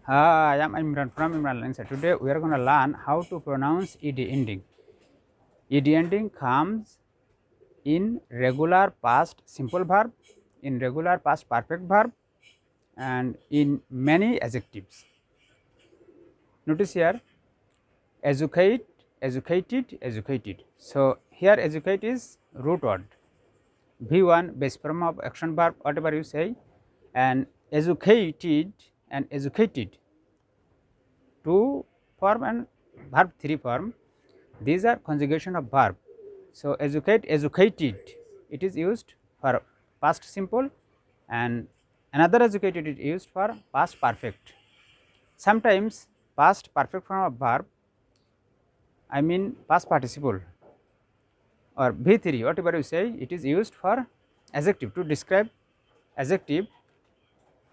Hi, I am Imran from Imran Learning Center. Today we are going to learn how to pronounce ed ending. Ed ending comes in regular past simple verb, in regular past perfect verb, and in many adjectives. Notice here, educate, educated, educated. So here educate is root word. V1 base form of action verb, whatever you say, and educated and educated. Two form and verb 3 form. These are conjugation of verb. So educate, educated, it is used for past simple, and another educated is used for past perfect. Sometimes past perfect form of verb, I mean past participle or V3, whatever you say, it is used for adjective to describe adjective.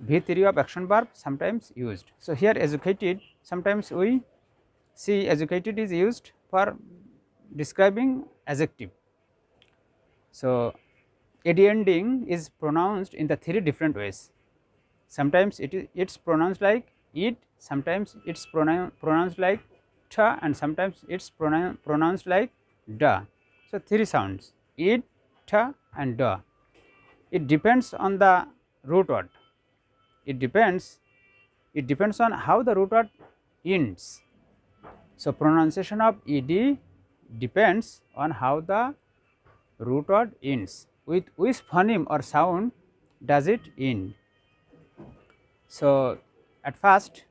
V3 of action verb sometimes used. So here educated, sometimes we see educated is used for describing adjective. So ed ending is pronounced in the three different ways. Sometimes it's pronounced like it, sometimes it's pronounced like ta, and sometimes it's pronounced like da. So three sounds: it, ta, and da. It depends on the root word. It depends. It depends on how the root word ends. So pronunciation of ed depends on how the root word ends. With which phoneme or sound does it end? So at first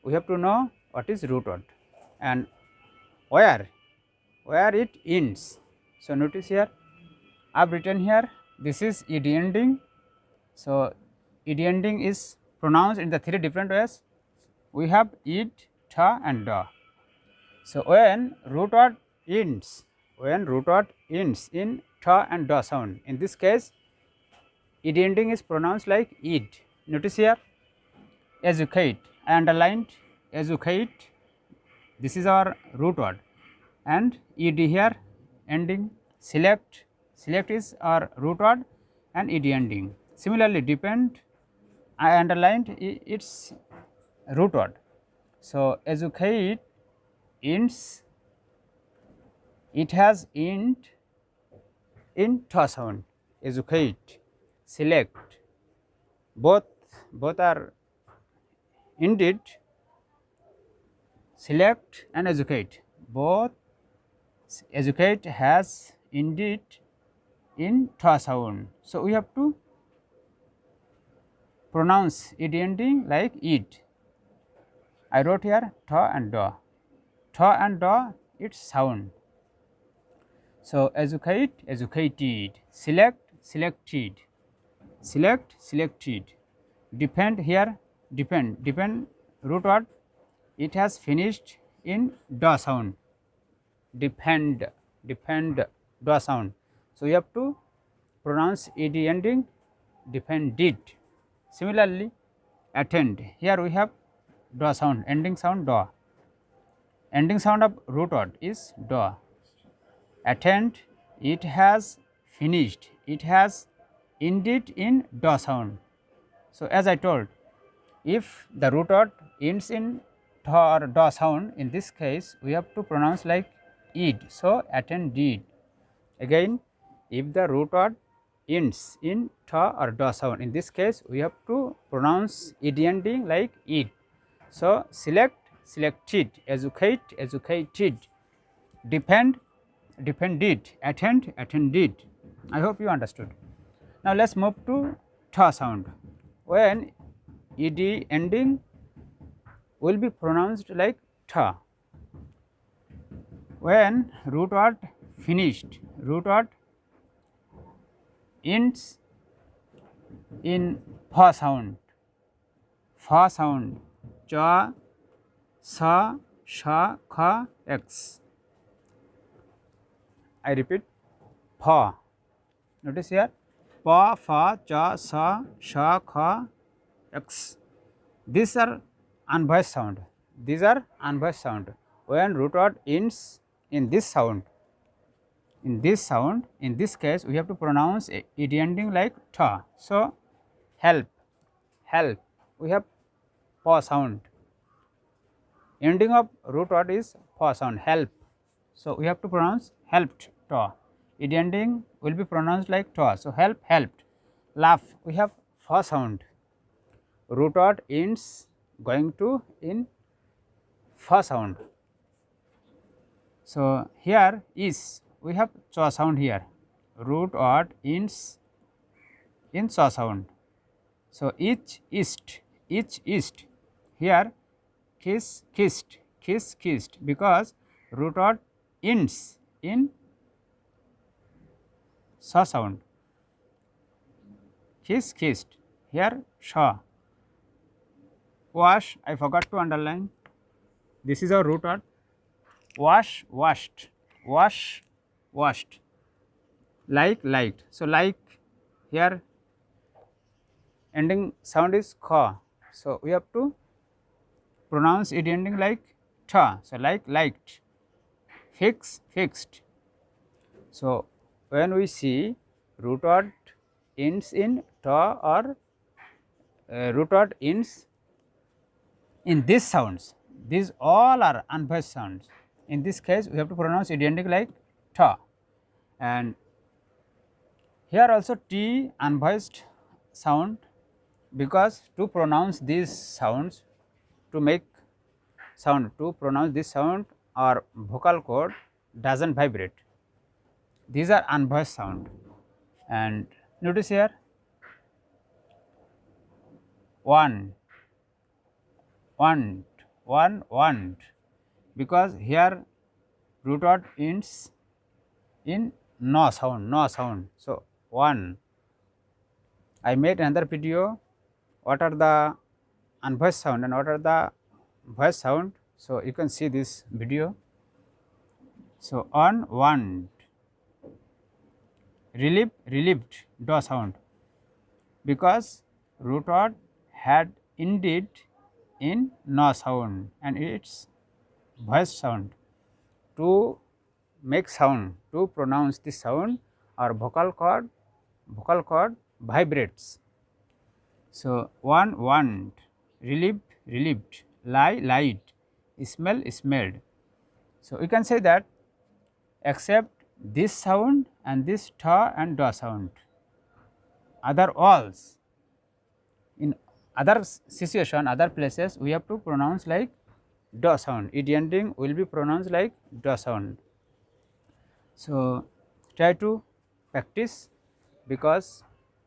we have to know what is root word and where it ends. So notice here I have written here, this is ed ending. So ed ending is pronounced in the three different ways. We have it, ta, and da. So when root word ends, in ta and da sound, in this case ed ending is pronounced like id. Notice here, educate, I underlined educate, this is our root word, and ed here ending. Select, select is our root word and ed ending. Similarly depend, I underlined its root word. So educate ends, it has end in ta sound. Educate, select, both are indeed. Select and educate, both. Educate has indeed in ta sound. So we have to pronounce it ending like it. I wrote here ta and da. Ta and da, its sound. So educate, educated. Select, selected. Select, selected. Depend here, depend root word, it has finished in da sound. Depend, da sound. So you have to pronounce ed ending depended. Similarly attend, here we have da sound, ending sound da. Ending sound of root word is da. Attend, it has finished, it has ended in da sound. So as I told, if the root word ends in ta or da sound, in this case we have to pronounce like id. So attended. Again, if the root word ends in ta or da sound, in this case we have to pronounce ed ending like id. So select, selected, educate, educated, depend, depended, attend, attended. I hope you understood. Now let's move to ta sound. When ed ending will be pronounced like ta. When root word finished, root word ends in fa sound, cha, sa, sha, kha, x. I repeat, fa. Notice here, pa, fa, cha, sa, sha, kha, x. These are unvoiced sound. These are unvoiced sound. When root word ends in this sound, in this case we have to pronounce it ending like ta. So help, help. We have pa sound. Ending of root word is pa sound, help. So, we have to pronounce helped ta. Ed ending will be pronounced like ta. So, help, helped. Laugh, we have fa sound. Root word ends going to in fa sound. So, here is we have cha sound here. Root word ends in cha sound. So, each, east, here kiss, kissed, kiss, kissed, because root word ends in sa sound. Kiss, kissed, here sha. Wash, I forgot to underline, this is our root word. Wash, washed, wash, washed, like, liked. So, like here ending sound is kha. So, we have to pronounce it ending like tha. So, like, liked, fix, fixed. So, when we see root word ends in ta or root word ends in these sounds, these all are unvoiced sounds. In this case, we have to pronounce it ending like ta, and here also t unvoiced sound, because to pronounce these sounds, to make sound, to pronounce this sound, our vocal cord does not vibrate. These are unvoiced sound, and notice here one, want, because here root word ends in no sound, no sound. So, one. I made another video what are the unvoiced sound and what are the voiced sound. So, you can see this video. So, on, want, relieve, relieved, do sound, because root word had indeed in no sound and its voiced sound. To make sound, to pronounce this sound, our vocal cord vibrates. So, one, want, relieved, relieved, lie, lied, smell, smelled. So, we can say that except this sound and this ta and da sound, other alls, in other situation, other places, we have to pronounce like da sound. Ed ending will be pronounced like da sound. So, try to practice, because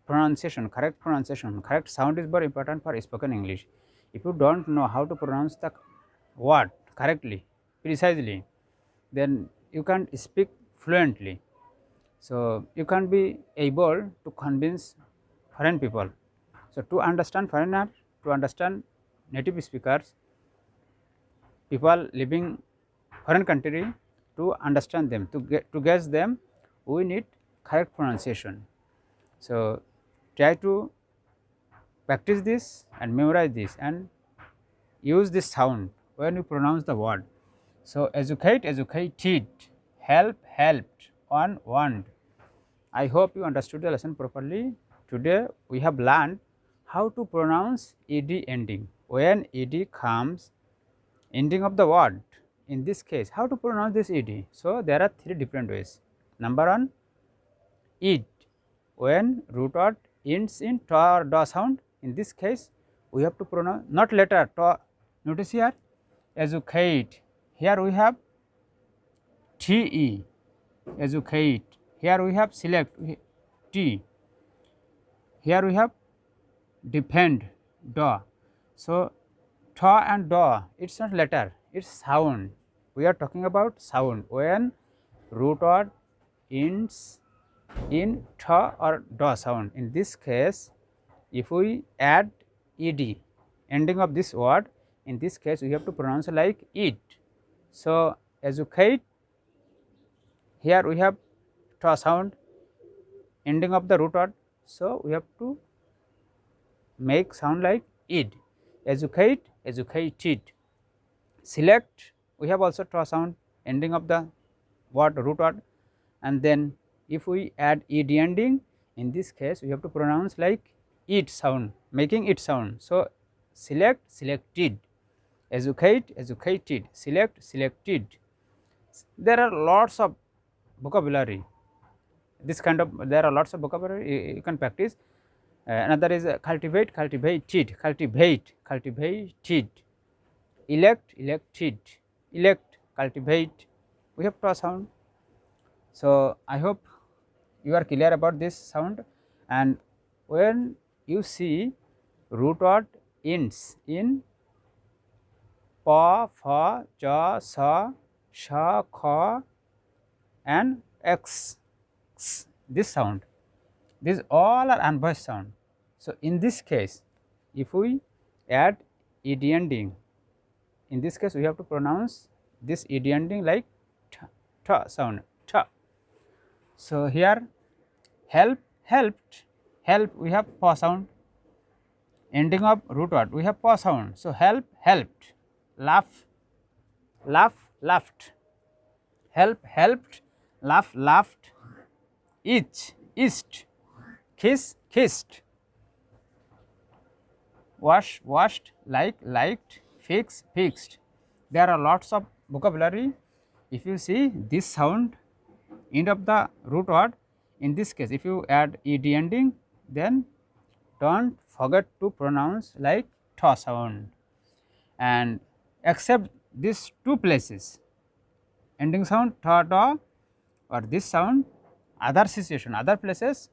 pronunciation, correct sound is very important for spoken English. If you do not know how to pronounce the word correctly, precisely, then you can't speak fluently. So, you can't be able to convince foreign people. So, to understand foreigner, to understand native speakers, people living foreign country, to understand them, to guess them, we need correct pronunciation. So, try to practice this and memorize this and use this sound when you pronounce the word. So, educate, educated, help, helped, want. I hope you understood the lesson properly. Today we have learned how to pronounce ed ending. When ed comes ending of the word, in this case how to pronounce this ed. So, there are three different ways. Number one, ed, when root word ends in ta or da sound, in this case we have to pronounce not letter ta. Notice here educate, here we have te, educate, here we have select t, here we have defend da. So, ta and da, it is not letter, it is sound. We are talking about sound when root word ends in ta or da sound. In this case, if we add ed ending of this word, in this case we have to pronounce like it. So, educate, here we have ta sound ending of the root word. So, we have to make sound like id. Educate, educated. Select, we have also ta sound ending of the word root word, and then if we add ed ending, in this case we have to pronounce like it sound, making it sound. So, select, selected, educate, educated, select, selected. There are lots of vocabulary. This kind of, there are lots of vocabulary you can practice. Another is cultivate, cultivated, cultivate, cultivated, elect, elected, elect, cultivate. We have to sound. So I hope you are clear about this sound. And when you see root word ends in pa, fa, ja, sa, sha, kha and x, this sound, these all are unvoiced sound. So in this case, if we add ed ending, in this case we have to pronounce this ed ending like ta sound, ta. So here help, helped, help we have pa sound, ending of root word we have pa sound. So help, helped, laugh, laugh, laughed, help, helped, laugh, laughed, itch, itched, kiss, kissed, wash, washed, like, liked, fix, fixed. There are lots of vocabulary. If you see this sound end of the root word, in this case if you add ed ending, then don't forget to pronounce like tha sound. And except these two places, ending sound tha, da, or this sound, other situation, other places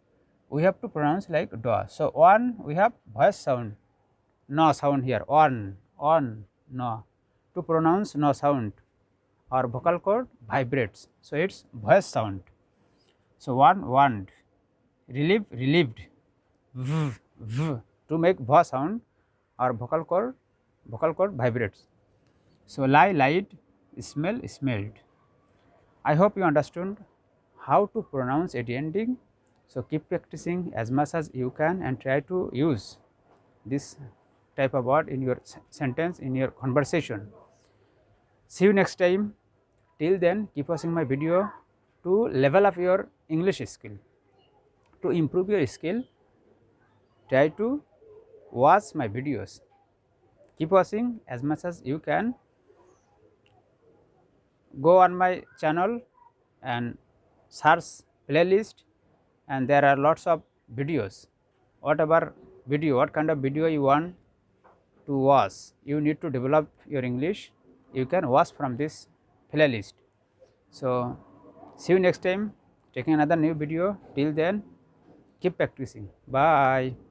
we have to pronounce like da. So one we have voice sound, no sound here, on, no. To pronounce no sound, our vocal cord vibrates, so it's voice sound. So one, want, relieve, relieved, v, v. To make va sound, our vocal cord vibrates. So lie, lied, smell, smelled. I hope you understood how to pronounce ed ending. So keep practicing as much as you can and try to use this type of word in your sentence, in your conversation. See you next time. Till then, keep watching my video to level up your English skill. To improve your skill, try to watch my videos. Keep watching as much as you can. Go on my channel and search playlist, and there are lots of videos. Whatever video, what kind of video you want to watch, you need to develop your English, you can watch from this playlist. So see you next time, taking another new video. Till then, keep practicing. Bye.